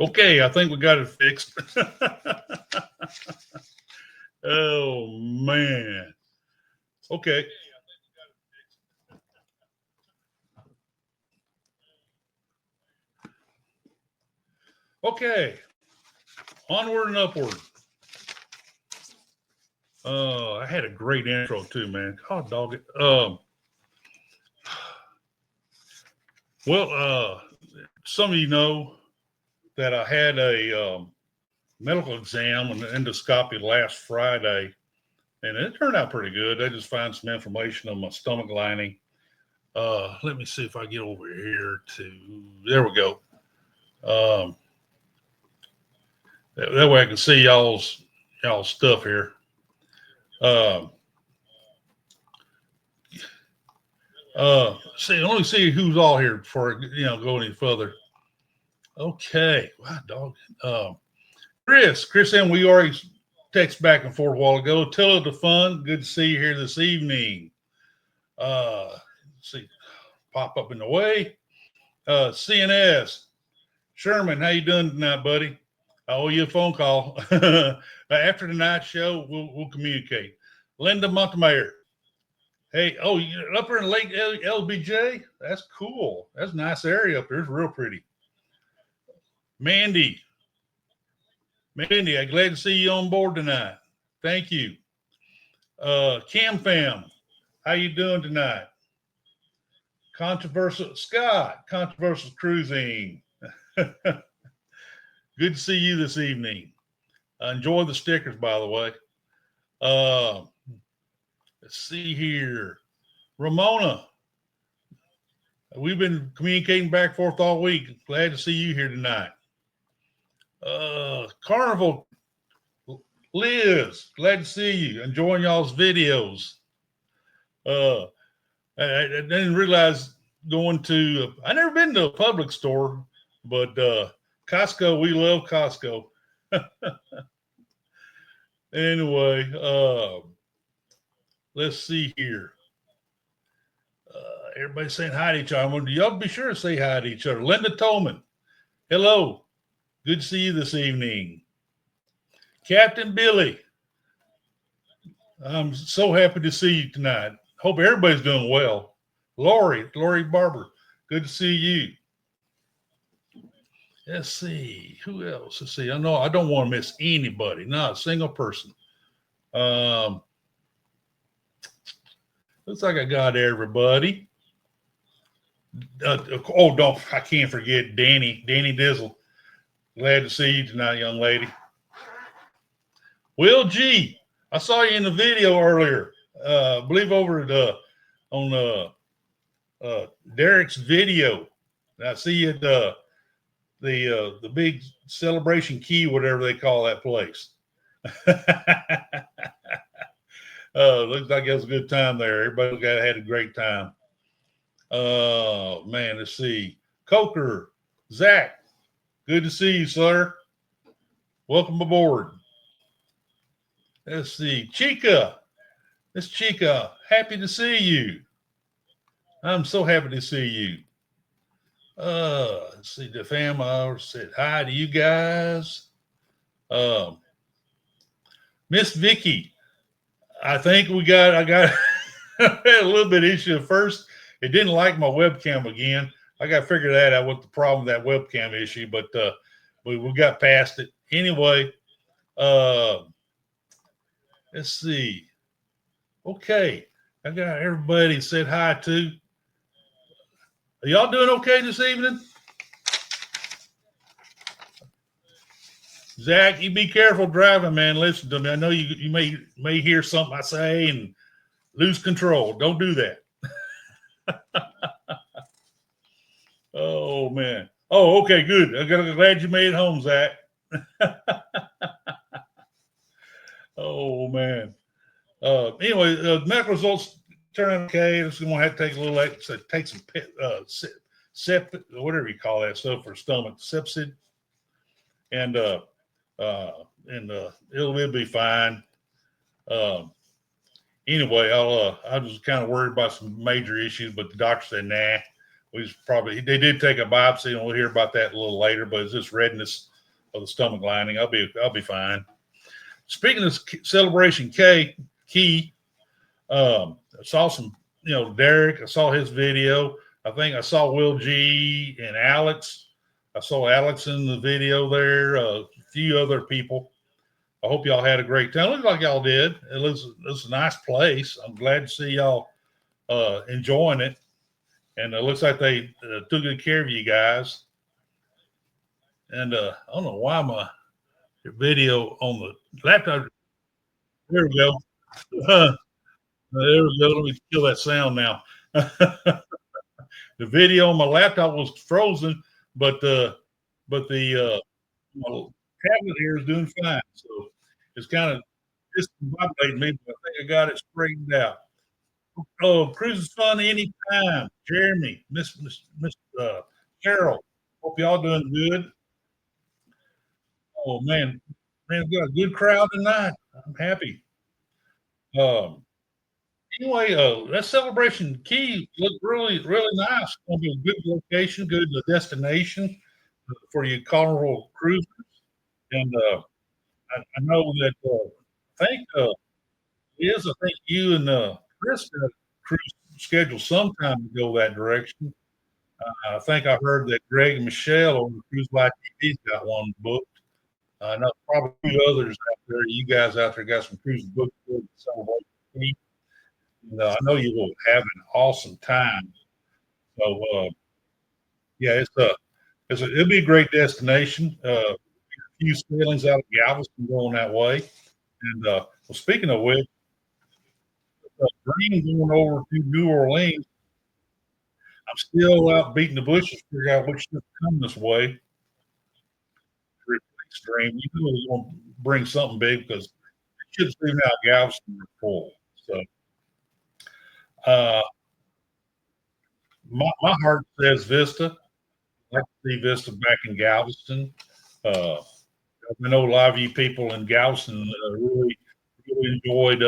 Okay, I think we got it fixed. Oh man. Okay. Okay. Onward and upward. I had a great intro too, man. God dog it. Well, some of you know that I had a medical exam and endoscopy last Friday, and it turned out pretty good. They just found some inflammation on my stomach lining. Let me see if I get over here to. There we go. Um, that way I can see y'all's stuff here. Um, let me see who's all here before I go any further. Okay, wow, dog. Chris, and we already text back and forth a while ago. Tell it the fun. Good to see you here this evening. Let's see, pop up in the way. CNS, Sherman, how you doing tonight, buddy? I owe you a phone call. After the night show, we'll communicate. Linda Montemayor. Hey, you're up there in Lake LBJ? That's cool. That's a nice area up there. It's real pretty. Mandy, I'm glad to see you on board tonight. Thank you. Cam Fam, how you doing tonight? Controversial Scott, Controversial Cruising. Good to see you this evening. Enjoy the stickers, by the way. Let's see here. Ramona, we've been communicating back and forth all week. Glad to see you here tonight. Carnival, Liz, glad to see you. Enjoying y'all's videos. I didn't realize going to, I never been to a public store, but Costco, we love Costco. Anyway, let's see here. Everybody's saying hi to each other. Y'all be sure to say hi to each other. Linda Tolman, hello. Good to see you this evening. Captain Billy, I'm so happy to see you tonight. Hope everybody's doing well. Lori Barber, good to see you. Let's see. Who else? Let's see. I know I don't want to miss anybody. Not a single person. Looks like I got everybody. I can't forget Danny Dizzle. Glad to see you tonight, young lady. Will G, I saw you in the video earlier. I believe over at on Derek's video. I see you at the big Celebration Key, whatever they call that place. Looks like it was a good time there. Everybody had a great time. Man, let's see. Coker, Zach, good to see you, sir. Welcome aboard. Let's see. Chica, Miss Chica, happy to see you. I'm so happy to see you. Let's see. The family said hi to you guys. Miss Vicky, I think I got a little bit of issue at first. It didn't like my webcam again. I got to figure that out, what the problem with that webcam issue, but we got past it. Anyway, let's see. Okay. I got everybody said hi to. Are y'all doing okay this evening? Zach, you be careful driving, man. Listen to me. I know you may hear something I say and lose control. Don't do that. Oh, man. Oh, okay, good. I'm glad you made it home, Zach. Oh, man. Anyway, medical results turn out okay. It's going to have to take a little, take some whatever you call that stuff for stomach, Sepsid, and it'll be fine. Anyway, I was kind of worried about some major issues, but the doctor said, nah. They did take a biopsy, and we'll hear about that a little later, but it's just redness of the stomach lining. I'll be fine. Speaking of Celebration Key, I saw some, Derek. I saw his video. I think I saw Will G and Alex. I saw Alex in the video there. A few other people. I hope y'all had a great time. It looks like y'all did. It's a nice place. I'm glad to see y'all enjoying it. And it looks like they took good care of you guys. And I don't know why my video on the laptop. There we go. There we go. Let me kill that sound now. The video on my laptop was frozen, but the my tablet here is doing fine. So it's kind of discombobulating me, but I think I got it straightened out. Oh, cruise is fun anytime. Jeremy, Miss Cheryl. Hope y'all doing good. Oh man, we got a good crowd tonight. I'm happy. Um, anyway, that Celebration Key looked really, really nice. It's gonna be a good location, good destination for you Carnival cruisers. And I know that I think I think you and Chris got a cruise scheduled sometime to go that direction. I think I heard that Greg and Michelle on the Cruise Life TV's got one booked. I know probably a few others out there. You guys out there got some cruises booked for the Celebration. And, I know you will have an awesome time. So yeah, it'll be a great destination. A few sailings out of Galveston going that way. And well, speaking of which, Green going over to New Orleans. I'm still out beating the bushes to figure out which ship's coming this way. Stream. You know it's going to bring something big because the ships leaving out Galveston are full. So my heart says Vista. I'd like to see Vista back in Galveston. I know a lot of you people in Galveston really enjoyed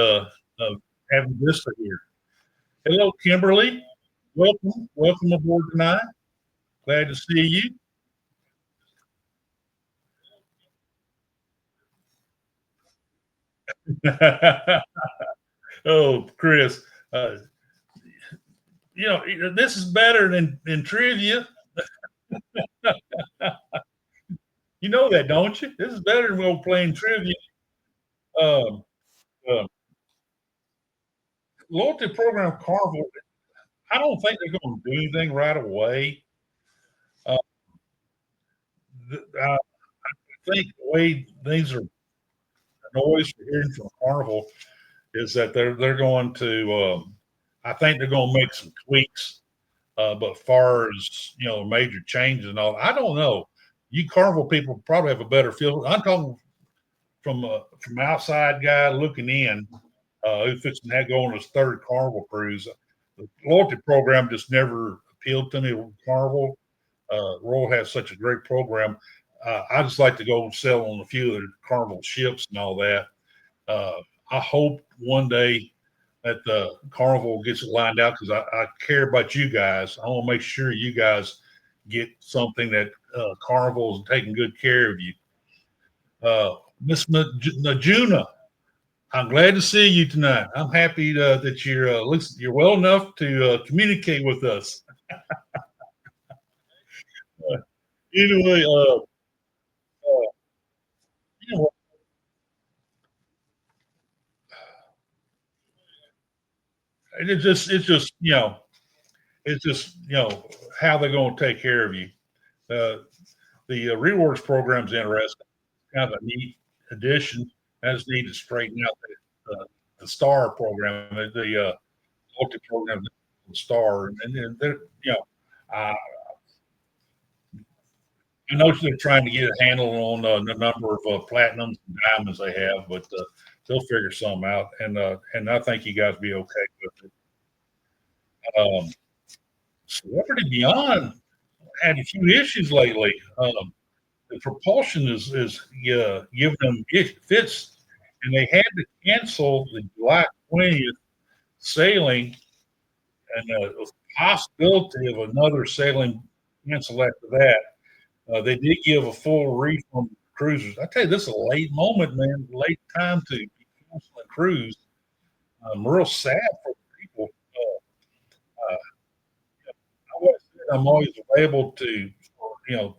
having Vista here. Hello, Kimberly. Welcome aboard tonight. Glad to see you. Oh, Chris, this is better than trivia. You know that, don't you? This is better than playing trivia. Um, uh, Loyalty program Carnival. I don't think they're going to do anything right away. Uh, I think the way things are, noise we're hearing from Carnival is that they're going to. I think they're going to make some tweaks. But far as major changes and all, I don't know. You Carnival people probably have a better feel. I'm talking from outside guy looking in, who's fixing to go on his third Carnival cruise. The loyalty program just never appealed to me. Carnival, Royal has such a great program. I just like to go sail on a few of the Carnival ships and all that. I hope one day that the Carnival gets it lined out because I care about you guys. I want to make sure you guys get something that Carnival is taking good care of you. Miss Najuna, I'm glad to see you tonight. I'm happy that you're well enough to communicate with us. Anyway, it's just how they're going to take care of you. The rewards program's interesting, kind of a neat addition. I just need to straighten out the star program, the multi program, the star, and then I know they're trying to get a handle on the number of platinums and diamonds they have, but they'll figure some out, and I think you guys be okay with it. Celebrity Beyond had a few issues lately. The propulsion is giving them fits, and they had to cancel the July 20th sailing, and the possibility of another sailing cancel after that. They did give a full refund cruisers. I tell you, this is a late moment, man. Late time to be canceling cruise. I'm real sad for people. I'm always available to, you know,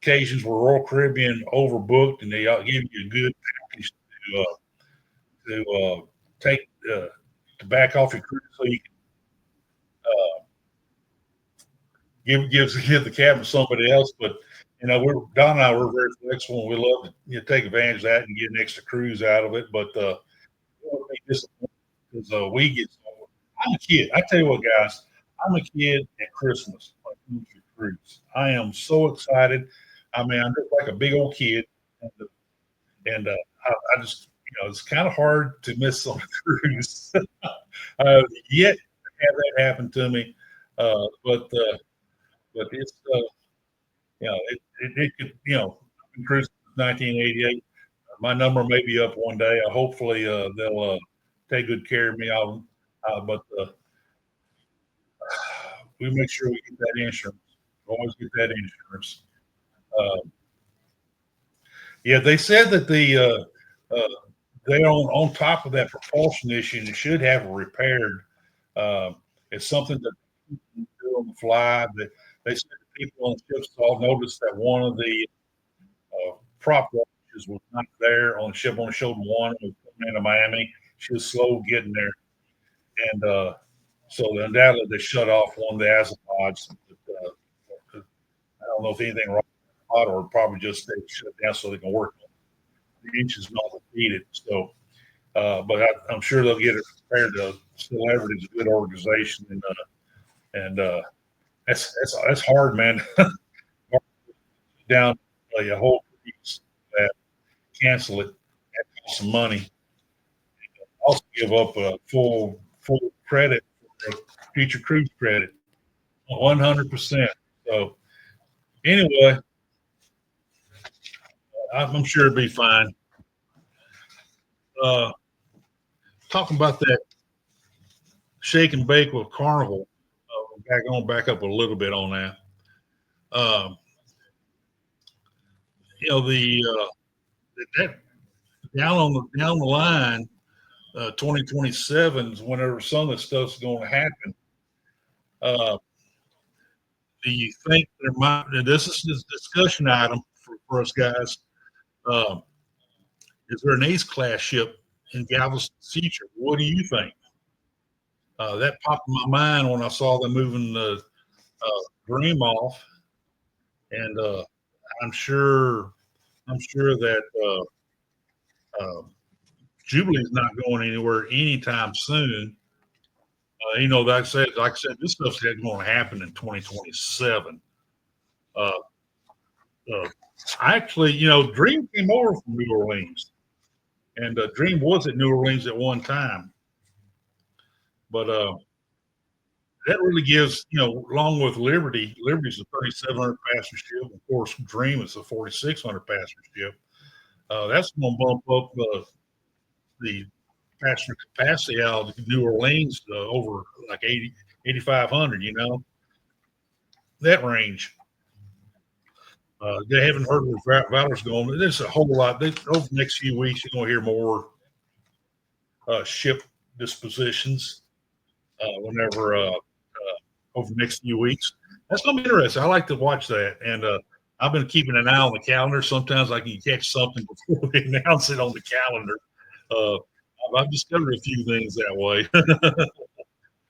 occasions where Royal Caribbean overbooked and they give you a good package to take to back off your cruise so you can give the cabin to somebody else. But we're Don and I, we're very flexible and we love to take advantage of that and get an extra cruise out of it. But because we get. I'm a kid. I tell you what, guys, I'm a kid at Christmas when it comes to cruise. I am so excited. I mean, I'm just like a big old kid, and I just it's kind of hard to miss on a cruise. Yet to have that happen to me, but it's it could I've been cruising since 1988. My number may be up one day. Hopefully they'll take good care of me. But we make sure we get that insurance. Always get that insurance. Uh, yeah, they said that they're on top of that propulsion issue and should have it repaired. Uh, it's something that people can do on the fly. They said that people on ships all noticed that one of the prop washes was not there on the ship. Only showed one. It was coming into Miami. She was slow getting there, and so undoubtedly they shut off one of the azipods. I don't know if anything wrong with the pod or probably just they shut down so they can work on the inches not repeated. So, but I'm sure they'll get it repaired. Celebrity is a good organization, and that's hard, man. Down a whole piece that cancel it and cost some money. Also give up a full credit for future cruise credit, 100%. So anyway, I'm sure it'll be fine. Uh, Talking about that shake and bake with Carnival, back up a little bit on that. Um, the that down the line, 2027 is whenever some of this stuff's going to happen. Uh, do you think there might? And this is this discussion item for us guys. Um, is there an Ace class ship in Galveston's future? What do you think? That popped in my mind when I saw them moving the Dream off, and I'm sure I'm sure that Jubilee's not going anywhere anytime soon. Like I said, this stuff's going to happen in 2027. Uh, uh, Actually, Dream came over from New Orleans, and Dream was at New Orleans at one time, but that really gives, along with Liberty's a 3,700 passenger ship. Of course, Dream is a 4,600 passenger ship. That's going to bump up the passenger capacity out of New Orleans over like 8,500, that range. They haven't heard where Valor's going. There's a whole lot. Over the next few weeks, you're going to hear more ship dispositions whenever over the next few weeks. That's going to be interesting. I like to watch that. And I've been keeping an eye on the calendar. Sometimes I can catch something before they announce it on the calendar. I've discovered a few things that way.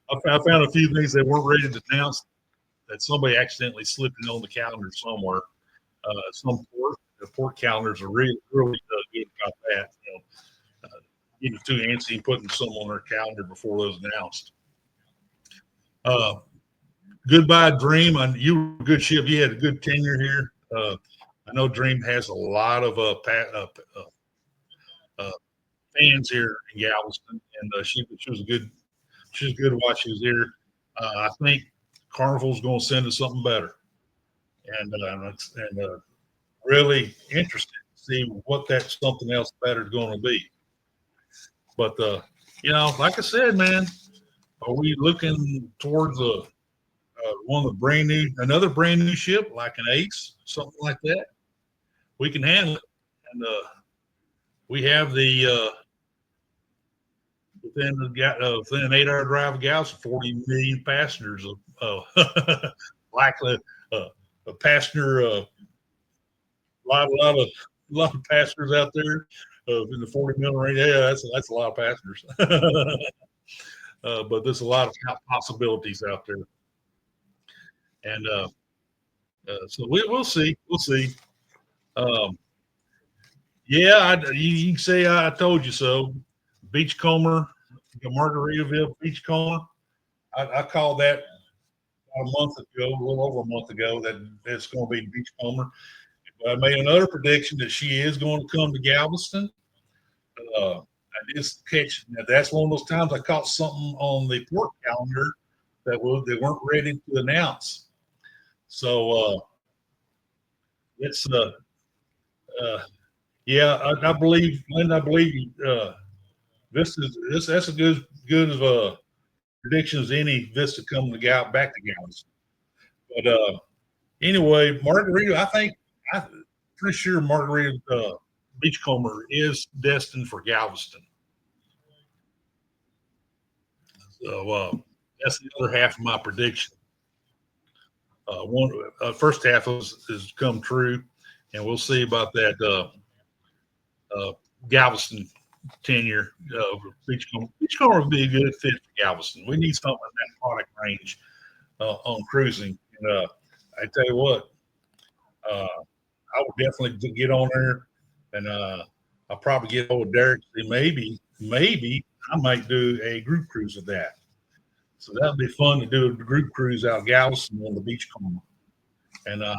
I found a few things that weren't ready to announce that somebody accidentally slipped it on the calendar somewhere. Some port calendars are really good about that. Getting too antsy and putting some on their calendar before those announced. Goodbye, Dream. You were a good ship. You had a good tenure here. I know Dream has a lot of fans here in Galveston, and she was good while she was here. I think Carnival's going to send us something better, and really interested to see what that something else better is going to be. But like I said, man, are we looking towards a one of the another brand new ship, like an Ace, something like that. We can handle it. And we have the within within an 8-hour drive of Galveston, 40 million passengers of likely a passenger, lot of passengers out there in the 40 million range. Yeah, that's a lot of passengers. But there's a lot of possibilities out there, and so we'll see. We'll see. Um, yeah, you can say I told you so. Beachcomber, Margaritaville Beachcomber. I called that a month ago, a little over a month ago, that it's going to be Beachcomber. But I made another prediction that she is going to come to Galveston. I just catch that's one of those times I caught something on the port calendar that they weren't ready to announce. So it's yeah, I believe, Linda. I believe this that's a good of a prediction as any Vista coming to back to Galveston. But anyway, Margarita, I'm pretty sure Margarita Beachcomber is destined for Galveston. So that's the other half of my prediction. First half has come true, and we'll see about that Galveston tenure. Beachcomber would be a good fit for Galveston. We need something in that product range on cruising. And I tell you what, I would definitely get on there, and I'll probably get over Derek. Maybe I might do a group cruise of that. So that'd be fun to do a group cruise out of Galveston on the Beachcomber. And as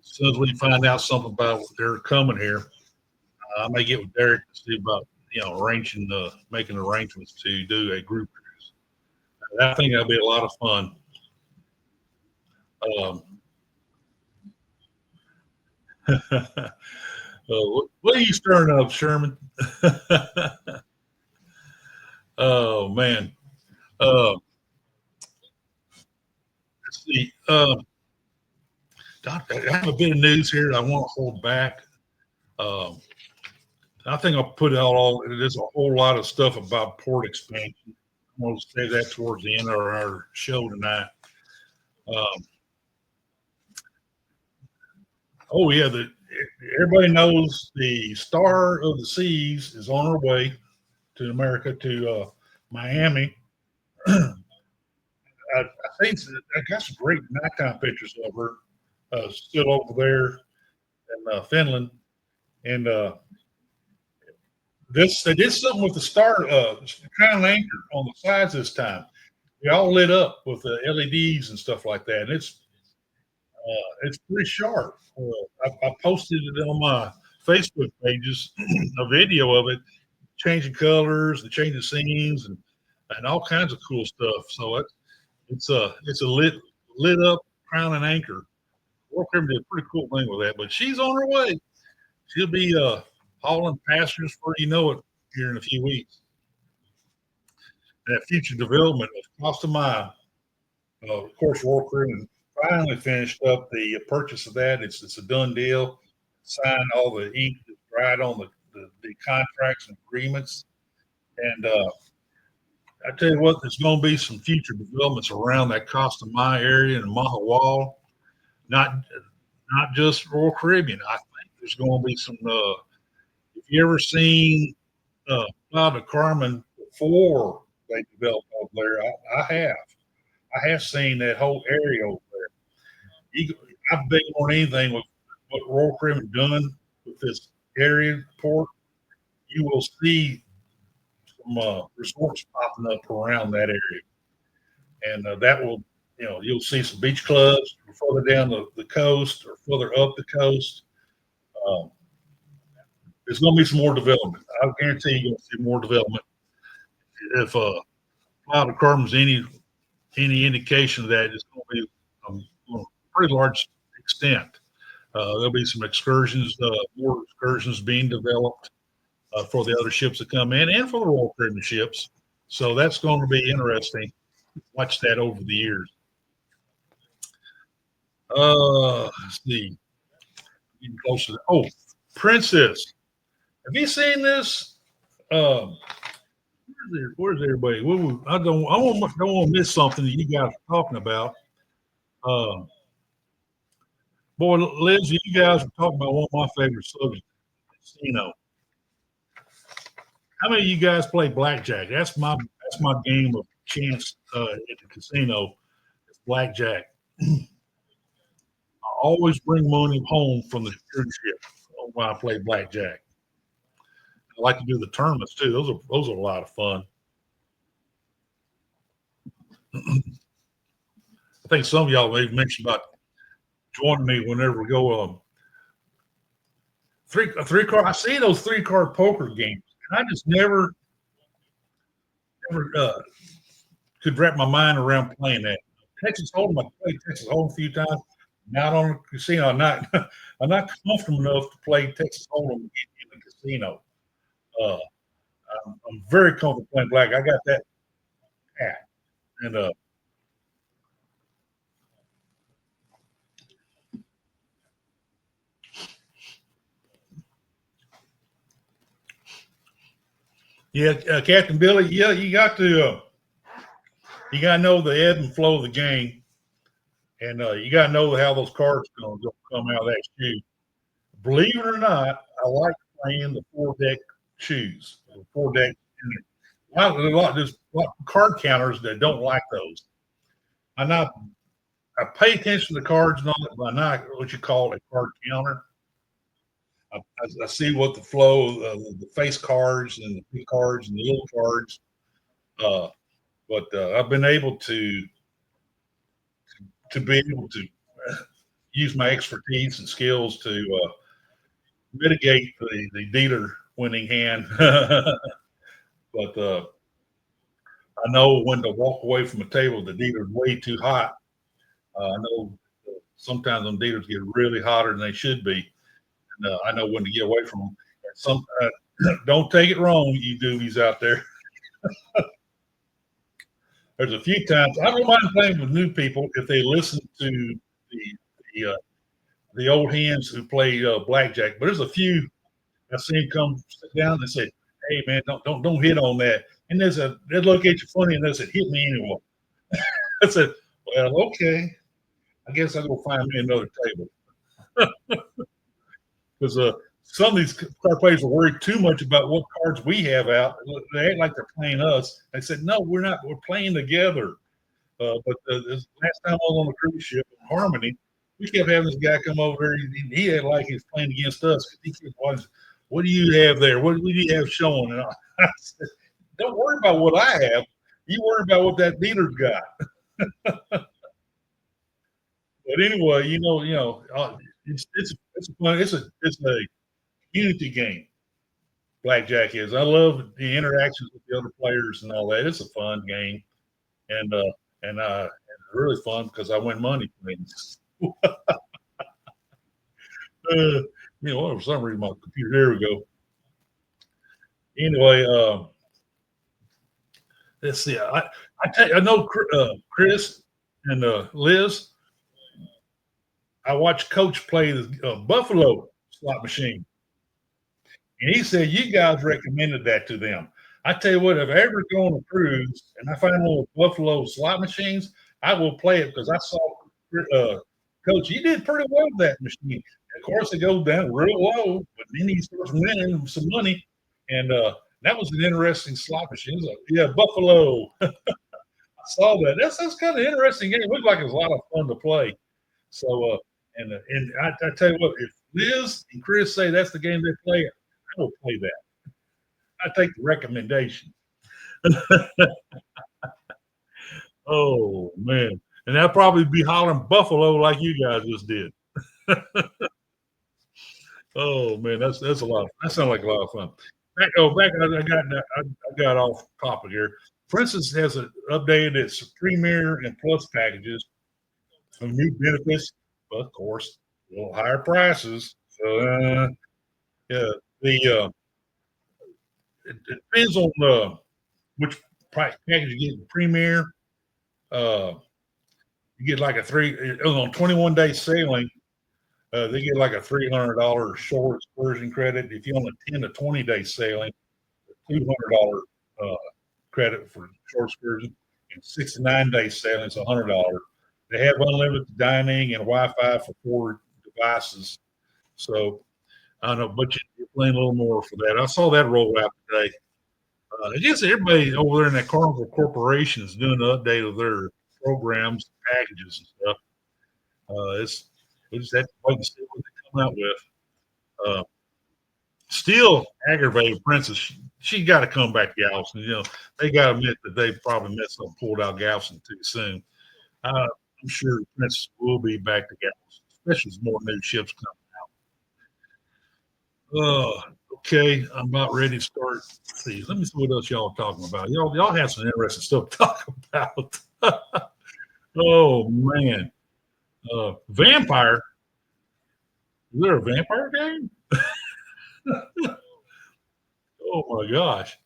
soon as we find out something about what they're coming here, I may get with Derek to see about making arrangements to do a group cruise. I think that'll be a lot of fun. What are you stirring up, Sherman? Oh man. Let's see. I have a bit of news here that I want to hold back. I think I'll put out there's a whole lot of stuff about port expansion. I'm going to say that towards the end of our show tonight. Oh yeah, everybody knows the Star of the Seas is on her way to America, to Miami. I think I got some great nighttime pictures of her still over there in Finland, and they did something with the Star Crown Anchor on the sides this time. They all lit up with the LEDs and stuff like that, and it's pretty sharp. I posted it on my Facebook pages, a video of it, changing colors and changing scenes and all kinds of cool stuff. So it's a lit up Crown and Anchor. World Craven did a pretty cool thing with that, but she's on her way. She'll be hauling passengers before you know it here in a few weeks. That future development of Costa Maya, of course, World Craven finally finished up the purchase of that. It's a done deal. Signed all the ink, dried on the contracts and agreements. And I tell you what, there's going to be some future developments around that Costa Maya area and Maha Wall. Not just Royal Caribbean. I think there's going to be some. If you ever seen Playa del Carmen before they developed over there, I have. I have seen that whole area over there. I've been on anything with what Royal Caribbean done with this area port. You will see some resorts popping up around that area, and that will, you'll see some beach clubs further down the coast or further up the coast. There's going to be some more development. I guarantee you're going to see more development. If Playa del Carmen's any indication of that, it's going to be a pretty large extent. There'll be some excursions, more excursions being developed for the other ships that come in and for the Royal Caribbean ships. So that's going to be interesting. Watch that over the years. Let's see. Getting closer. Oh, Princess. Have you seen this? Where's everybody? Don't want to miss something that you guys are talking about. Uh, boy, Liz, you guys are talking about one of my favorite subjects, casino. How many of you guys play blackjack? That's my game of chance at the casino. It's blackjack. I always bring money home from the cruise ship when I play blackjack. I like to do the tournaments too. Those are a lot of fun. I think some of y'all may have mentioned about joining me whenever we go. A 3 card. I see those 3 card poker games, and I just never could wrap my mind around playing that. Texas Hold'em, I played Texas Hold'em a few times. Not on the casino. I'm not comfortable enough to play Texas Hold'em in the casino. Uh, I'm very comfortable playing black. I got that hat, and yeah, Captain Billy. Yeah, you got to know the ebb and flow of the game, and you got to know how those cards going to come out of that shoe. Believe it or not, I like playing the 4 deck shoes. The 4 deck. There's a lot of card counters that don't like those. I'm not. I pay attention to the cards and all that, but I'm not what you call a card counter. I see what the flow, the face cards and the big cards and the little cards. Uh, but I've been able to be able to use my expertise and skills to mitigate the dealer winning hand. But I know when to walk away from a table if the dealer's way too hot. I know sometimes them dealers get really hotter than they should be. And I know when to get away from them. Don't take it wrong, you doobies out there. There's a few times I don't mind playing with new people if they listen to the the, uh, the old hands who play blackjack. But there's a few I seen come sit down and say, "Hey man, don't hit on that." And they look at you funny and they said, "Hit me anyway." I said, "Well, okay. I guess I'll go find me another table." Because some of these card players are worried too much about what cards we have out. They act like they're playing us. I said, "No, we're not. We're playing together." But this last time I was on the cruise ship in Harmony, we kept having this guy come over there. He had like he was playing against us. He kept watching, "What do you have there? What do you have showing?" And I said, "Don't worry about what I have. You worry about what that dealer's got." But anyway, it's fun. It's a unity game. Blackjack is. I love the interactions with the other players and all that. It's a fun game, and it's really fun because I win money from it. For some reason my computer. There we go. Anyway, let's see. I know Chris and Liz. I watched Coach play the Buffalo slot machine, and he said you guys recommended that to them. I tell you what, if I ever go on a cruise and I find one of Buffalo slot machines, I will play it because I saw Coach. You did pretty well with that machine. Of course, it goes down real low, but then he starts winning some money, and that was an interesting slot machine. Yeah, Buffalo. I saw that. That's kind of interesting game. It looked like it was a lot of fun to play. So, and I tell you what, if Liz and Chris say that's the game they play, I will play that. I take the recommendation. Oh man, and I'll probably be hollering Buffalo like you guys just did. Oh man, that's a lot. That sounds like a lot of fun. I got off topic here. Princess has updated its Premier and Plus packages, some new benefits, but of course, a little higher prices. So yeah, the it depends on which price package you get. The Premier, uh, You get like on 21-day sailing. They get like a $300 shore excursion credit. If you on a 10 to 20-day sailing, $200 uh, credit for shore excursion. And 69-day sailing is $100. They have unlimited dining and Wi-Fi for 4 devices. So I don't know, but you're paying a little more for that. I saw that roll out today. I guess everybody over there in that Carnival Corporation is doing an update of their programs, packages, and stuff. We just have to wait and see what they come out with. Still aggravated Princess. She got to come back to Galveston. They got to admit that they probably messed up, pulled out Galveston too soon. I'm sure Princess will be back to Galveston, especially as more new ships come out. Okay, I'm about ready to start. Let's see, let me see what else y'all are talking about. Y'all have some interesting stuff to talk about. Oh man, vampire. Is there a vampire game? Oh my gosh.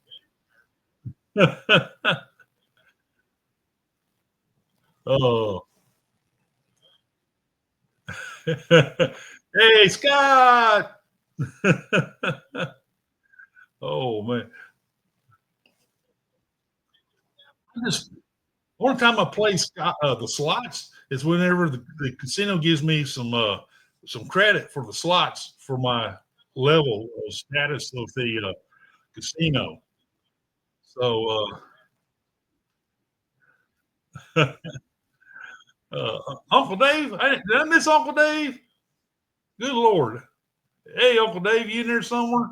Oh. Hey, Scott. Oh man. One time I play the slots is whenever the casino gives me some credit for the slots for my level of status of the casino. So Uncle Dave, did I miss Uncle Dave? Good Lord. Hey, Uncle Dave, you in there somewhere?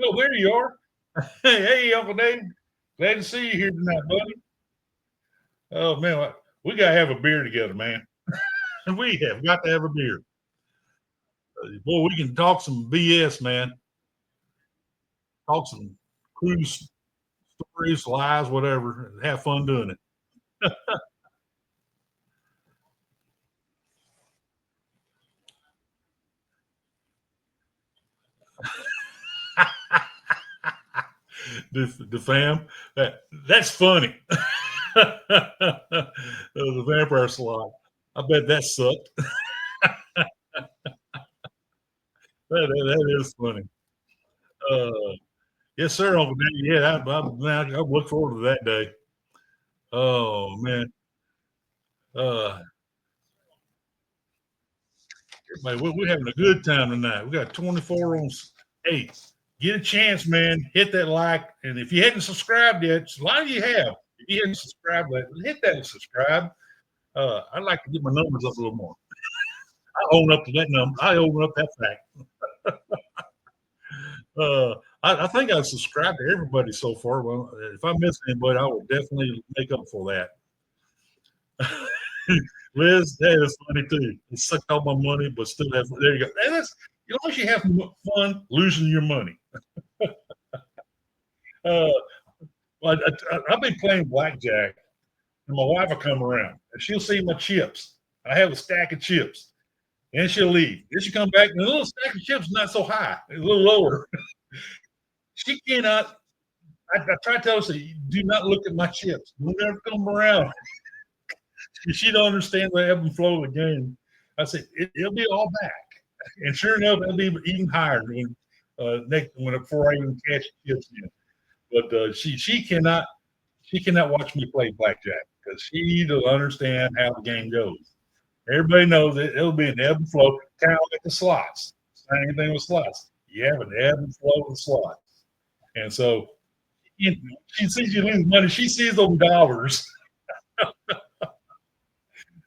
Oh, there you are. Hey, Uncle Dave. Glad to see you here tonight, buddy. Oh man, we gotta have a beer together, man. We have got to have a beer. Boy, we can talk some BS, man. Talk some cruise stories, lies, whatever, and have fun doing it. The fam, that's funny. The vampire slot. I bet that sucked. That is funny. Uh, yes, sir, Uncle Danny. Yeah, I look forward to that day. Oh man, uh, everybody, we're having a good time tonight. We got 24 on. Hey, get a chance, man. Hit that like, and if you hadn't subscribed yet, a lot of you have. If you hadn't subscribed, hit that and subscribe. I'd like to get my numbers up a little more. I own up to that number. I own up that fact. I think I've subscribed to everybody so far. Well, if I miss anybody, I will definitely make up for that. Liz, that is funny too. It sucked all my money, but still have. There you go. That's, you know, you have fun losing your money. uh, I've been playing blackjack, and my wife will come around, and she'll see my chips. I have a stack of chips, and she'll leave. Then she come back, and the little stack of chips is not so high, it's a little lower. She cannot. I try to tell her, do not look at my chips. Don't ever come around. She don't understand the ebb and flow of the game. I said it'll be all back, and sure enough, it'll be even higher when before I even catch chips in. But she cannot watch me play blackjack because she doesn't understand how the game goes. Everybody knows that it'll be an ebb and flow, kind of like the slots. Same thing with slots. You have an ebb and flow with slots, and so she sees you lose money. She sees those dollars.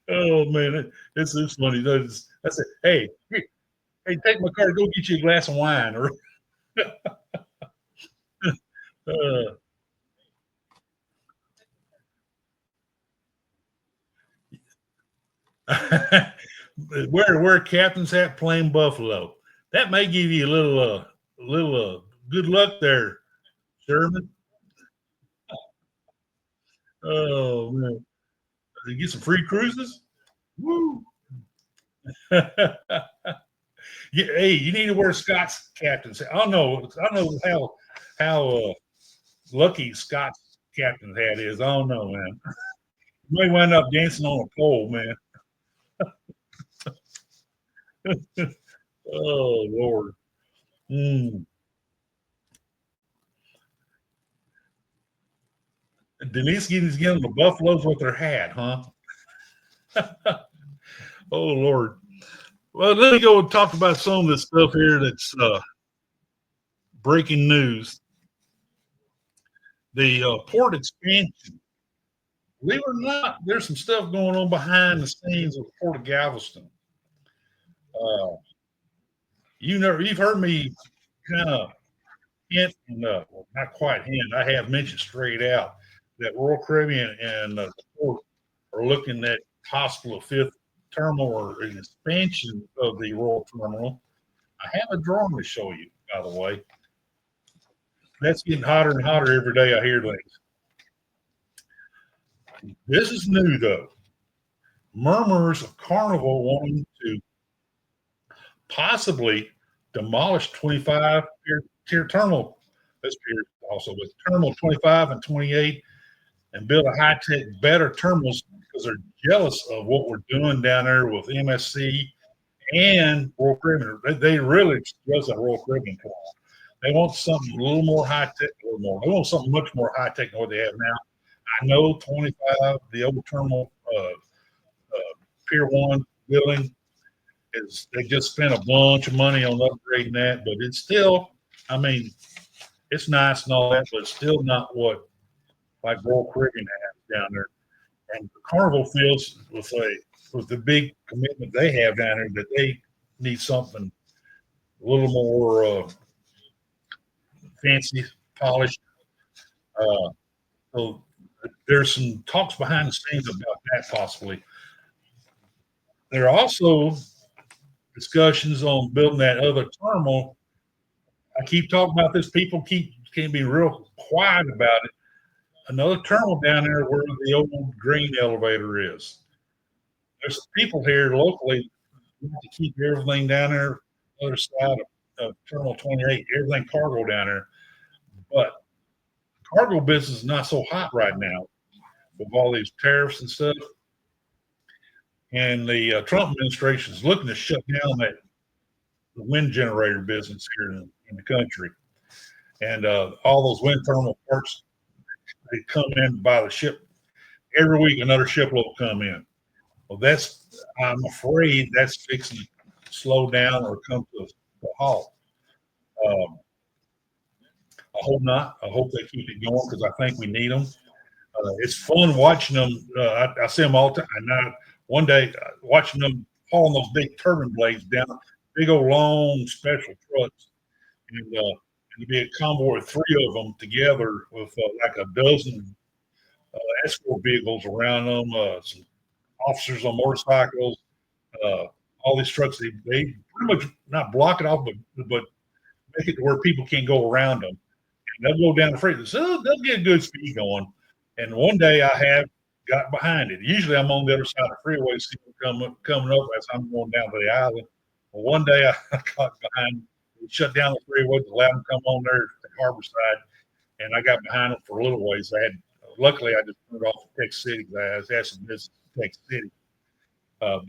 Oh man, it's funny. I said, hey, take my card, go get you a glass of wine, or wear captain's hat, playing Buffalo. That may give you a little good luck there, Sherman. Oh man, get some free cruises. Woo! Hey, you need to wear Scott's captain's hat. I don't know how lucky Scott's captain's hat is. I don't know, man. You may wind up dancing on a pole, man. Oh Lord. Mm. Denise getting the buffaloes with their hat, huh? Oh Lord. Well, let me go and talk about some of this stuff here that's breaking news. The port expansion. Believe it or not, there's some stuff going on behind the scenes of the Port of Galveston. Uh, you've heard me kind of hint, and, well, not quite hint. I have mentioned straight out that Royal Caribbean and the port are looking at possible fifth terminal or an expansion of the Royal Terminal. I have a drawing to show you, by the way. That's getting hotter and hotter every day. I hear things. This is new though. Murmurs of Carnival wanting to possibly demolish 25 tier terminal. This pier also with terminal 25 and 28 and build a high tech better terminals because they're jealous of what we're doing down there with MSC and Royal Caribbean. They really express that Royal Caribbean plan. They want something a little more high tech, a little more. They want something much more high tech than what they have now. I know 25, the old terminal, Pier 1 building, is they just spent a bunch of money on upgrading that, but it's still, I mean, it's nice and all that, but it's still not what like Royal Caribbean has down there. And Carnival feels with the big commitment they have down there that they need something a little more fancy, polished. So there's some talks behind the scenes about that possibly. There are also discussions on building that other terminal. I keep talking about this. People can't be real quiet about it. Another terminal down there where the old grain elevator is. There's people here locally to keep everything down there, other side of Terminal 28, everything cargo down there. But cargo business is not so hot right now with all these tariffs and stuff. And the Trump administration is looking to shut down the wind generator business here in the country. And all those wind terminal parts, they come in by the ship. Every week, another shipload will come in. Well, I'm afraid that's fixing to slow down or come to a halt. Um, I hope not. I hope they keep it going because I think we need them. It's fun watching them. I see them all the time. And one day, watching them hauling those big turbine blades down, big old long special trucks, and to be a convoy of three of them together with like a dozen escort vehicles around them, some officers on motorcycles, all these trucks. They pretty much not block it off, but make it to where people can't go around them. And they'll go down the freeway. So they'll get a good speed going. And one day I have got behind it. Usually I'm on the other side of the freeway, see them coming up as I'm going down to the island. Well, one day I got behind. We shut down the freeway to allow them to come on there to the harbor side, and I got behind them for a little ways. Luckily I just turned off to Texas City because I had some business in Texas City. But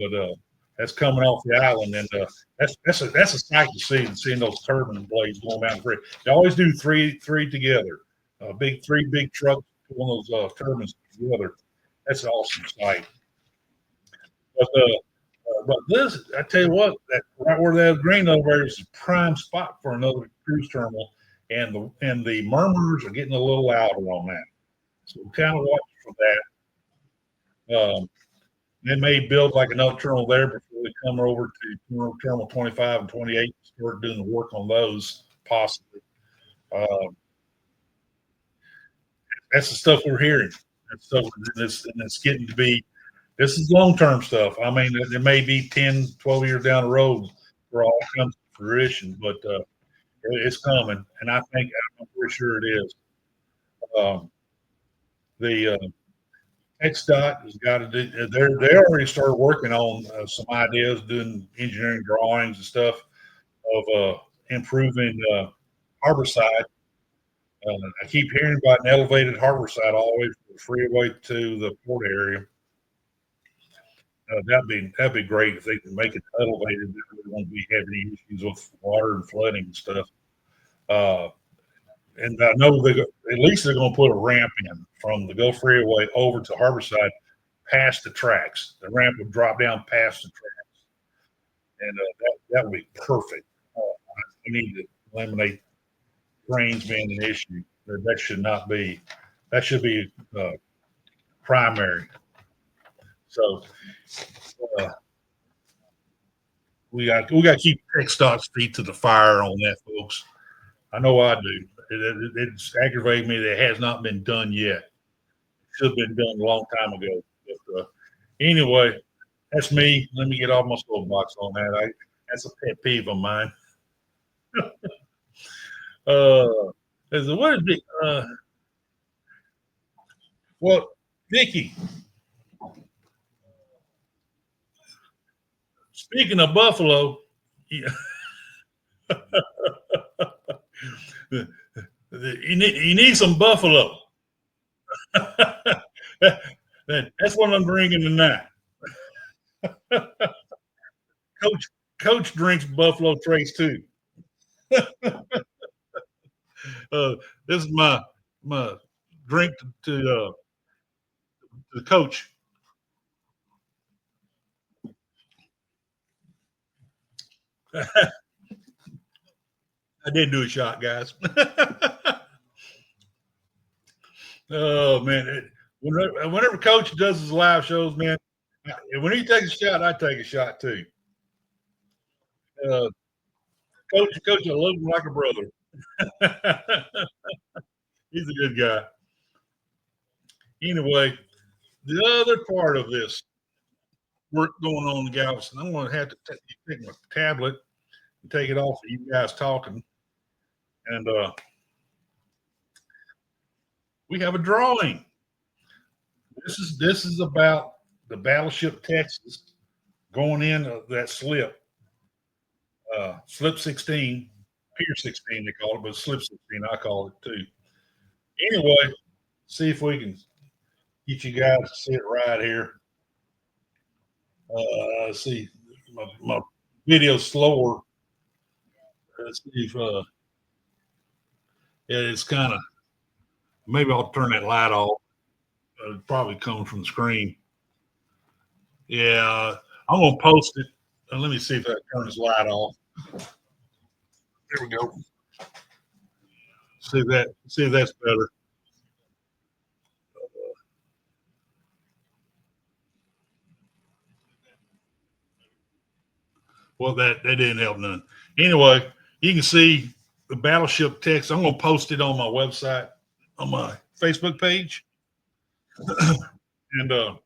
that's coming off the island, and that's a sight to see, and seeing those turbine blades going down the freeway. They always do three together, three big trucks, one of those turbines together. That's an awesome sight. But this, I tell you what, that right where that grain elevator is a prime spot for another cruise terminal, and the murmurs are getting a little louder on that. So kind of watch for that. They may build like another terminal there before they come over to Terminal 25 and 28 and start doing the work on those possibly. That's the stuff we're hearing. That's stuff, and it's getting to be, this is long-term stuff. I mean, there may be 10, 12 years down the road for all comes to fruition, but it's coming, and I'm pretty sure it is. The XDOT has got to do. They already started working on some ideas, doing engineering drawings and stuff of improving Harborside. I keep hearing about an elevated Harborside all the way from the freeway to the port area. That'd be great if they can make it elevated. We won't be having any issues with water and flooding and stuff. Uh, and I know at least they're going to put a ramp in from the Go Freeway over to Harborside, past the tracks. The ramp would drop down past the tracks, and that would be perfect. We need to eliminate trains being an issue. That should not be. That should be primary. So uh, we got to keep TxDOT's feet to the fire on that, folks. I know I do. It's aggravating me that it has not been done yet. It should have been done a long time ago. But anyway, that's me. Let me get off my soapbox on that. That's a pet peeve of mine. What is it? Well, Vicky, speaking of Buffalo, you need some buffalo. That's what I'm drinking tonight. Coach drinks Buffalo Trace too. This is my drink to the coach. I did do a shot, guys. Oh man, whenever Coach does his live shows, man, when he takes a shot, I take a shot too. Uh, Coach, I love him like a brother. He's a good guy. Anyway, the other part of this work going on in Galveston, I'm going to have to take my tablet and take it off of you guys talking, and we have a drawing. This is about the Battleship Texas going in that slip, slip 16, Pier 16 they call it, but slip 16 I call it too. Anyway, see if we can get you guys to see it right here. See, my video's slower. Let's see if yeah, it's kind of, maybe I'll turn that light off. It probably comes from the screen. Yeah, I'm gonna post it. Let me see if I turn this light off. There we go. See that? See if that's better. Well, that didn't help none. Anyway, you can see the Battleship text. I'm gonna post it on my website, on my Facebook page, and you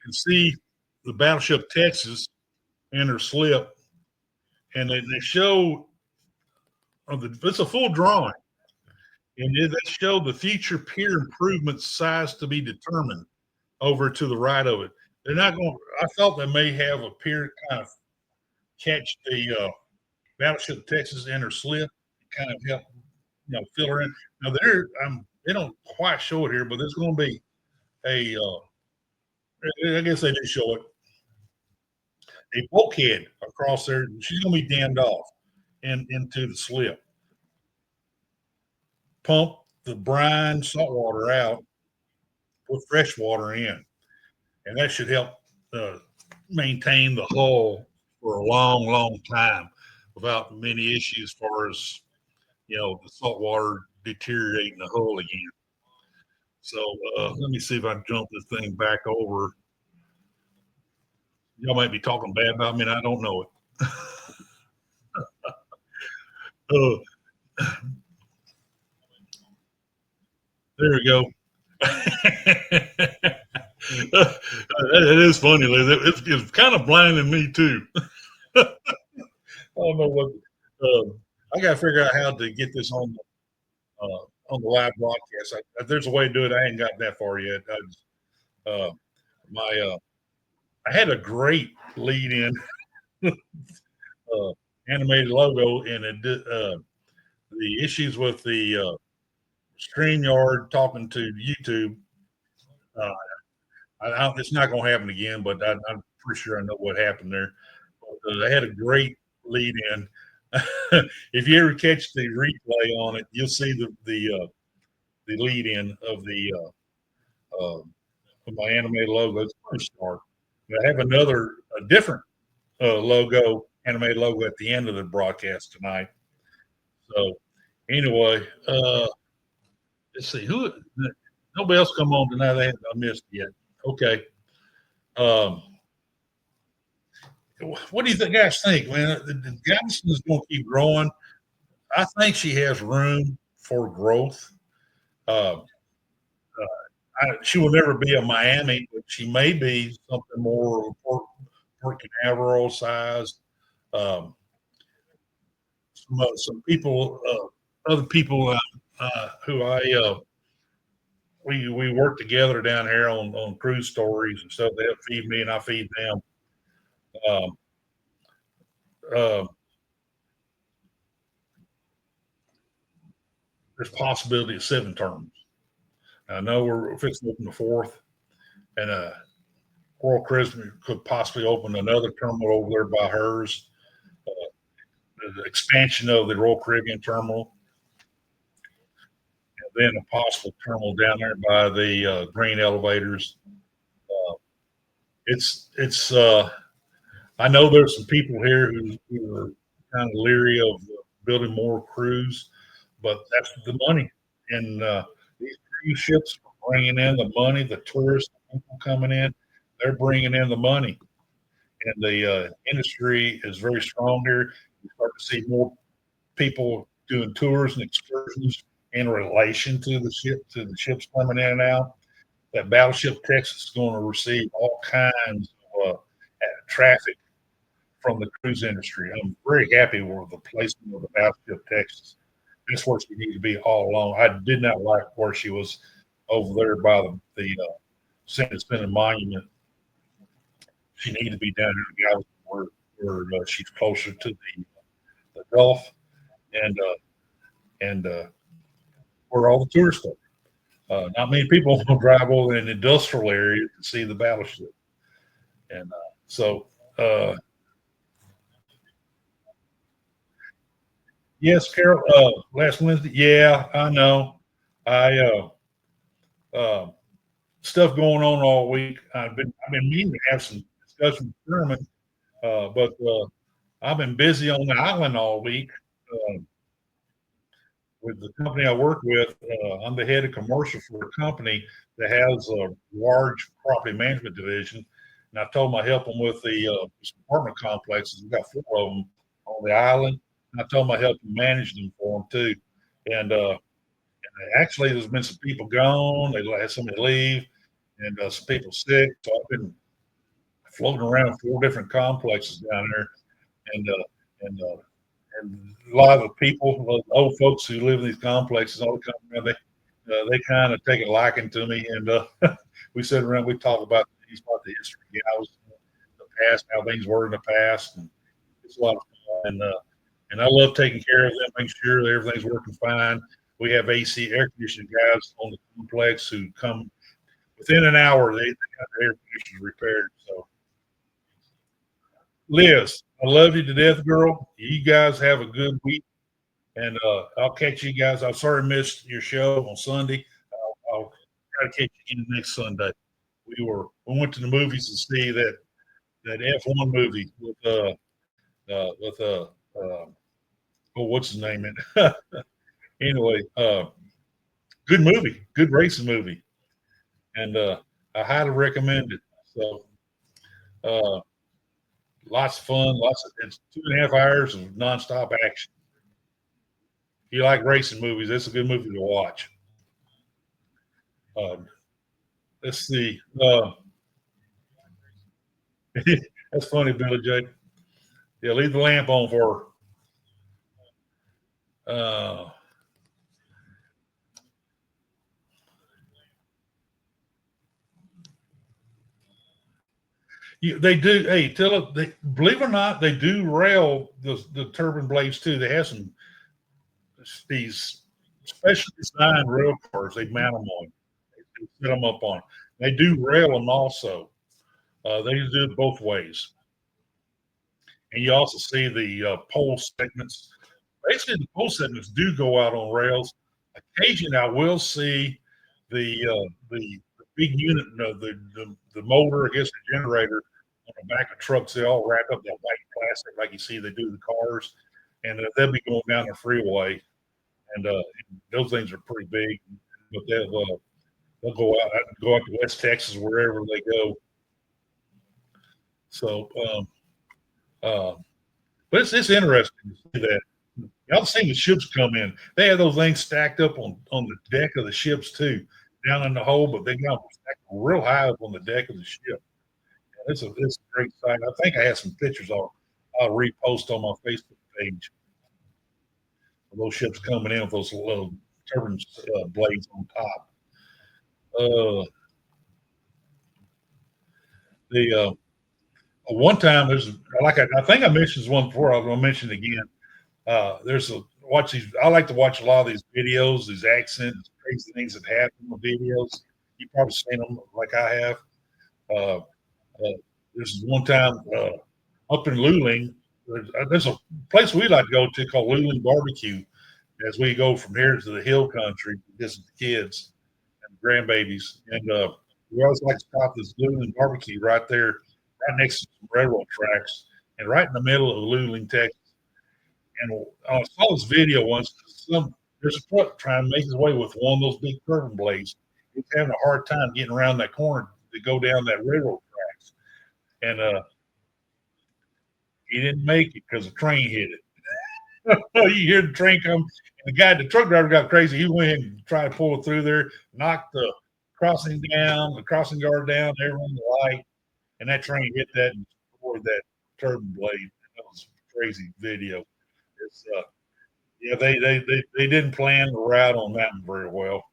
can see the Battleship Texas and her slip, and they show it's a full drawing, and they show the future pier improvement size to be determined over to the right of it. They're not going. I thought they may have a pier kind of catch the Battleship Texas in her slip, kind of help fill her in. Now they don't quite show it here, but there's going to be a I guess they did show it, a bulkhead across there. She's going to be dammed off and into the slip. Pump the brine salt water out, put fresh water in, and that should help uh, maintain the hull for a long, long time without many issues as far as the salt water deteriorating the hull again. So let me see if I can jump this thing back over. Y'all might be talking bad about me, and I don't know it. There we go. It is funny. It's kind of blinding me too. I don't know what. I got to figure out how to get this on the live broadcast. There's a way to do it. I ain't got that far yet. Uh, my I had a great lead in animated logo, and the issues with the StreamYard talking to YouTube. Uh, It's not going to happen again, but I'm pretty sure I know what happened there. But, they had a great lead in. If you ever catch the replay on it, you'll see the lead in of my animated logo. It's pretty smart. I have a different logo, animated logo at the end of the broadcast tonight. So anyway, let's see who. Nobody else come on tonight. I missed yet. Okay. Um, what do you think, guys? Think, man? The Galveston is going to keep growing. I think she has room for growth. Uh, she will never be a Miami, but she may be something more Port Canaveral size. Um, some people, other people who we work together down here on cruise stories and stuff. They'll feed me and I feed them. Um, uh, there's possibility of 7 terms. I know we're fixing to open the 4th, and Coral Caribbean could possibly open another terminal over there by hers. The expansion of the Royal Caribbean terminal, and then a possible terminal down there by the grain elevators. Uh, it's. I know there's some people here who are kind of leery of building more cruise, but that's the money, and these cruise ships are bringing in the money. The tourists, people coming in, they're bringing in the money, and the industry is very strong here. You start to see more people doing tours and excursions in relation to the ships coming in and out. That Battleship Texas is going to receive all kinds of traffic from the cruise industry. I'm very happy with the placement of the Battleship Texas. That's where she needs to be all along. I did not like where she was over there by the St. Spinning Monument. She needed to be down here in Galveston where she's closer to the Gulf and where all the tourists are. Not many people will drive over in an industrial area to see the battleship. And so, yes, Carol, last Wednesday. Yeah, I know. I stuff going on all week. I've been meaning to have some discussion with Sherman, but I've been busy on the island all week. Uh, with the company I work with, I'm the head of commercial for a company that has a large property management division. And I told them I help them with the apartment complexes. We've got 4 of them on the island. And I told them I help them manage them for them too. And actually, there's been some people gone. They had somebody leave, and some people sick. So I've been floating around 4 different complexes down there, and and and a lot of the people, old folks who live in these complexes, all the come around, they kind of take a liking to me, and we sit around, we talk about things, about the history of Galveston, the past, how things were in the past, and it's a lot of fun. And I love taking care of them, making sure that everything's working fine. We have AC air conditioning guys on the complex who come within an hour. They got their air conditioners repaired. So, Liz, I love you to death, girl. You guys have a good week, and I'll catch you guys. I'm sorry I missed your show on Sunday. I'll try to catch you again next Sunday. We went to the movies to see that F1 movie with oh, what's his name in it? Anyway, good movie, good racing movie, and I highly recommend it. So uh, lots of fun, it's 2.5 hours of nonstop action. If you like racing movies, it's a good movie to watch. Uh, let's see. That's funny, Billy J. Yeah, leave the lamp on for her. They do. Hey, believe it or not, they do rail the turbine blades too. They have these specially designed rail cars. They mount them on. They set them up on. They do rail them also. They do it both ways. And you also see the pole segments. Basically, the pole segments do go out on rails. Occasionally, I will see the big unit, the motor, I guess the generator on the back of trucks. They all wrap up that white plastic like you see they do the cars, and they'll be going down the freeway, and those things are pretty big. But they'll go out to West Texas wherever they go. So, uh, but it's interesting to see that. Y'all seen the ships come in. They have those things stacked up on the deck of the ships too, down in the hold, but they got them stacked real high up on the deck of the ship. It's a great sight. I think I have some pictures I'll repost on my Facebook page of those ships coming in with those little turbine blades on top. The one time there's like I think I mentioned this one before. I'm going to mention it again. There's a watch these. I like to watch a lot of these videos, these accents, crazy things that happen in videos. You've probably seen them like I have. Uh, there's one time up in Luling. There's a place we like to go to called Luling Barbecue. As we go from here to the hill country, visit the kids and grandbabies, and we always like to stop this Luling Barbecue right there, right next to some railroad tracks, and right in the middle of Luling, Texas. And I saw this video once. There's a truck trying to make his way with one of those big turbine blades. He's having a hard time getting around that corner to go down that railroad tracks, and he didn't make it because the train hit it. You hear the train come, and the truck driver got crazy. He went and tried to pull it through there, knocked the crossing down, the crossing guard down, everyone the light, and that train hit that and destroyed that turbine blade. That was a crazy video. It's yeah, they didn't plan the route on that one very well.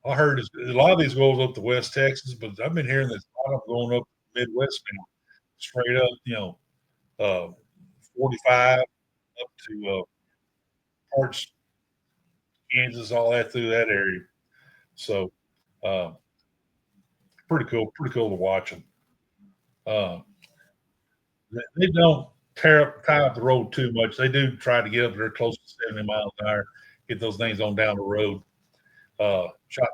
I heard a lot of these goes up to West Texas, but I've been hearing that a lot of them going up Midwest now, straight up, 45 up to parts Kansas, all that through that area. So uh, pretty cool to watch them. Uh, they don't tie up the road too much. They do try to get up there close to 70 miles an hour, get those things on down the road. Shot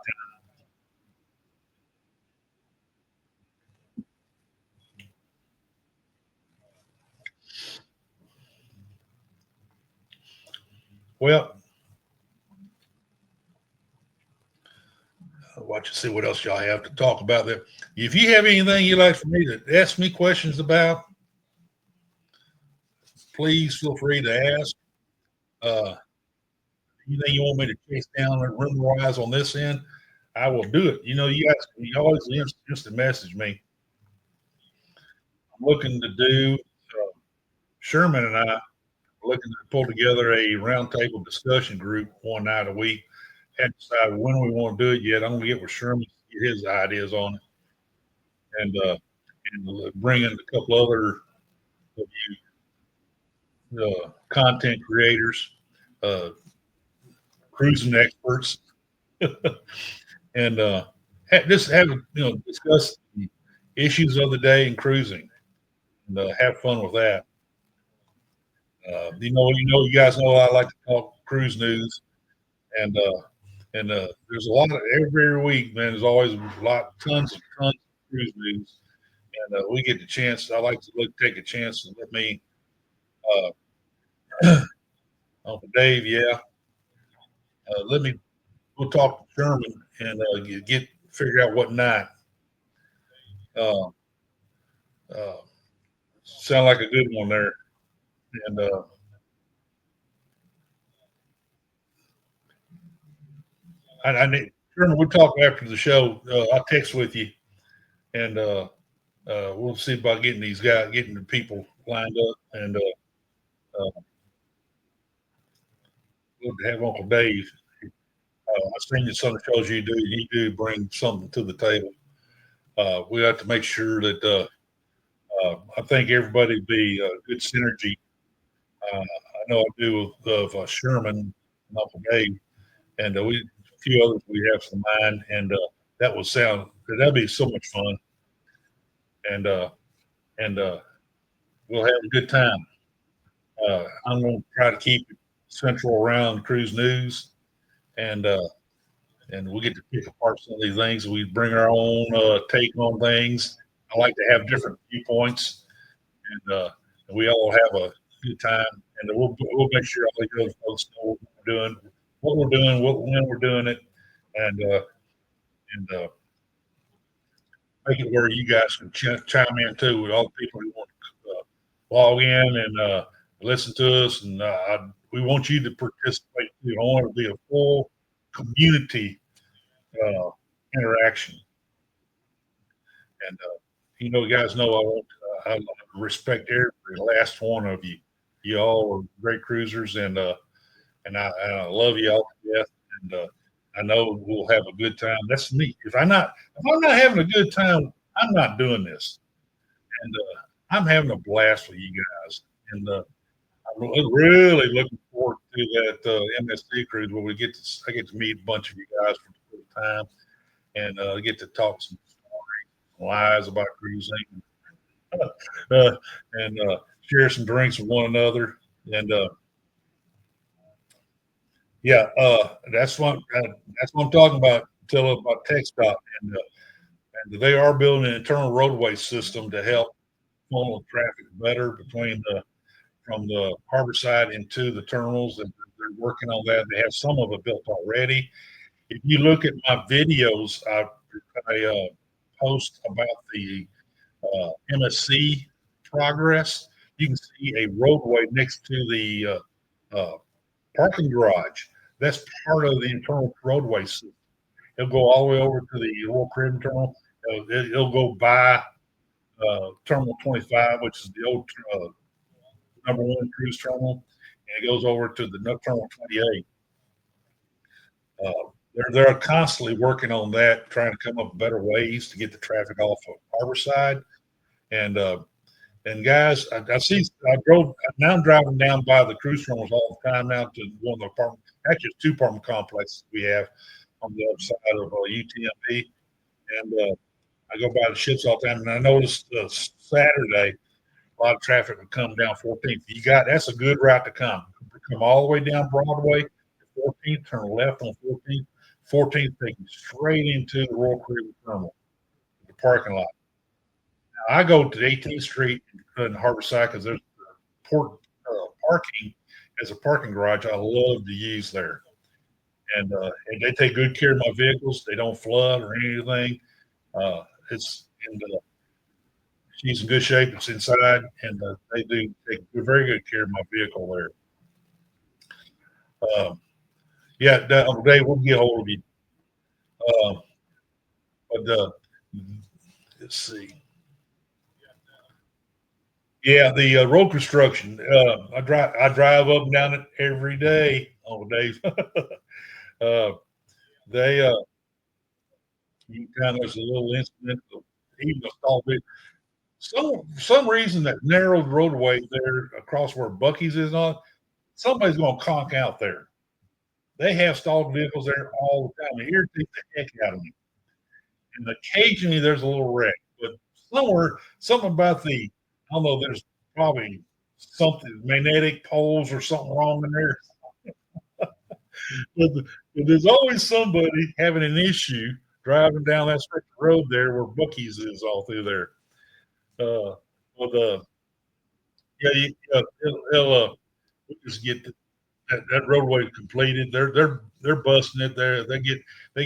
well, watch and see what else y'all have to talk about there. If you have anything you'd like for me to ask me questions about, please feel free to ask. Uh, Anything you want me to chase down rumor wise on this end, I will do it. You always instant message me. I'm looking to do Sherman and I are looking to pull together a roundtable discussion group one night a week. Haven't decided when we want to do it yet. I'm going to get with Sherman, get his ideas on it, and bring in a couple other of you content creators, cruising experts, and just have discuss the issues of the day in cruising, and have fun with that. You guys know I like to talk cruise news, and there's a lot of every week, man. There's always tons of cruise news, and we get the chance. I like to take a chance and let me, Uncle Dave, yeah, let me go talk to Sherman and figure out what night. Uh, uh, Sound like a good one there, and I need Sherman. We'll talk after the show. I'll text with you, and we'll see about getting the people lined up, and we'll have Uncle Dave. I've seen that some of the shows you do. You do bring something to the table. We have to make sure that I think everybody be good synergy. I know I do of Sherman and Uncle Dave, and a few others we have some mind, and that'd be so much fun, and we'll have a good time. I'm going to try to keep it central around cruise news, and we'll get to pick apart some of these things. We bring our own take on things. I like to have different viewpoints, and we all have a good time. And we'll make sure all the other folks know what we're doing, when we're doing it, and make it where you guys can chime in too with all the people who want to log in and listen to us. And we want you to participate too. I want it to be a full community interaction. And you guys know I respect every last one of you. You all are great cruisers, and I love you all to death. And I know we'll have a good time. That's me. If I'm not having a good time, I'm not doing this. And I'm having a blast with you guys. And I'm really looking forward to that MSC cruise where I get to meet a bunch of you guys for the first time, and get to talk some lies about cruising, and share some drinks with one another. And yeah, that's what I'm talking about. Tell about TxDOT, and they are building an internal roadway system to help funnel traffic better from the harbor side into the terminals, and they're working on that. They have some of it built already. If you look at my videos, I post about the MSC progress. You can see a roadway next to the parking garage. That's part of the internal roadway system. It'll go all the way over to the Royal Caribbean terminal. It'll go by Terminal 25, which is the old #1 cruise terminal, and it goes over to the Terminal 28. They're constantly working on that, trying to come up with better ways to get the traffic off of harbor side. And guys, now I'm driving down by the cruise terminals all the time now to one of the apartment, actually it's 2 apartment complexes we have on the other side of UTMB. And I go by the ships all the time, and I noticed Saturday, a lot of traffic would come down 14th. That's a good route to come. Come all the way down Broadway, 14th, turn left on 14th. 14th taking straight into the Royal Caribbean terminal, the parking lot. Now, I go to 18th Street in Harborside because there's port parking as a parking garage. I love to use there, and they take good care of my vehicles. They don't flood or anything. She's in good shape. It's inside, and they do take very good care of my vehicle there. Yeah, Dave, we'll get a hold of you. But let's see. Yeah, the road construction. I drive up and down it every day. Oh, Dave. They kind of there's a little incident. Even a stall bit. For some reason that narrowed roadway there across where Buc-ee's is on. Somebody's going to conk out there. They have stalled vehicles there all the time. It irritates the heck out of me. And occasionally there's a little wreck, but something about I don't know, there's probably something, magnetic poles or something wrong in there. but there's always somebody having an issue driving down that stretch of road there where Buc-ee's is all through there. We'll just get that roadway completed. They're busting it there. They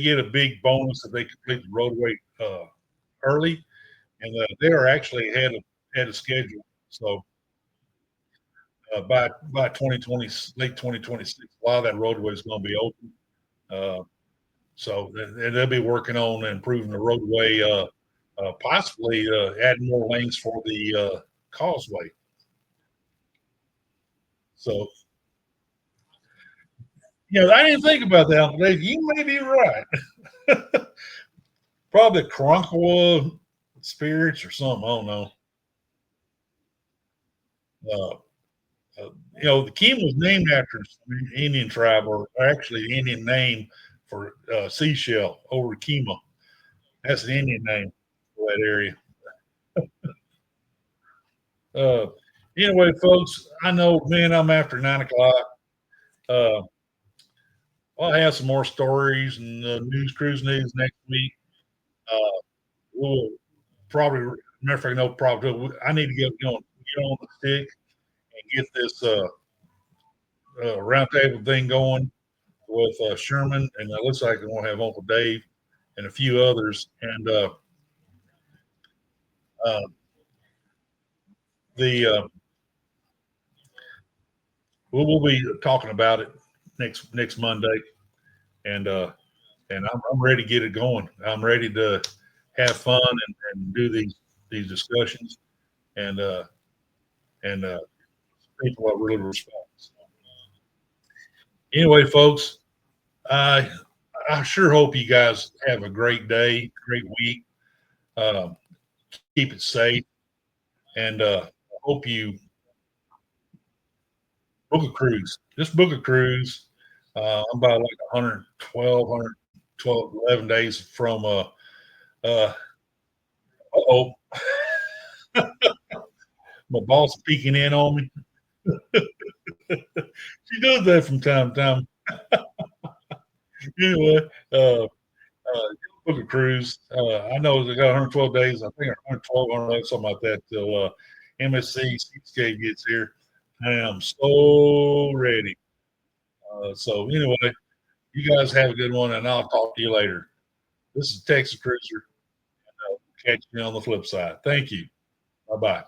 get a big bonus if they complete the roadway early, and they are actually ahead of schedule. So by 2020, late 2026, a lot of that roadway is going to be open. So they'll be working on improving the roadway, possibly adding more lanes for the causeway. So, I didn't think about that, Uncle Dave. You may be right. Probably Karankawa spirits or something. I don't know. The Kima was named after an Indian tribe, or actually Indian name for seashell over Kima. That's an Indian name for that area. Uh, anyway, folks, I know, man, I'm after 9 o'clock. Uh, I'll have some more stories and news, cruise news next week. Uh, we'll probably, matter of fact, no problem. I need to get on the stick and get this roundtable thing going with Sherman, and it looks like we're going to have Uncle Dave and a few others. And uh, the we'll be talking about it next Monday, and I'm ready to get it going. I'm ready to have fun and do these discussions, and and people are really respond. Anyway, folks, I I sure hope you guys have a great day, great week. Um, Keep it safe, and hope you book a cruise. Just book a cruise. I'm about like 112, 11 days from oh, my boss peeking in on me. She does that from time to time. Anyway, book a cruise. I know they got 112 days. I think 112, 111, something like that till MSC Seascape gets here. I am so ready. So anyway, you guys have a good one, and I'll talk to you later. This is Texas Cruiser. Catch me on the flip side. Thank you. Bye bye.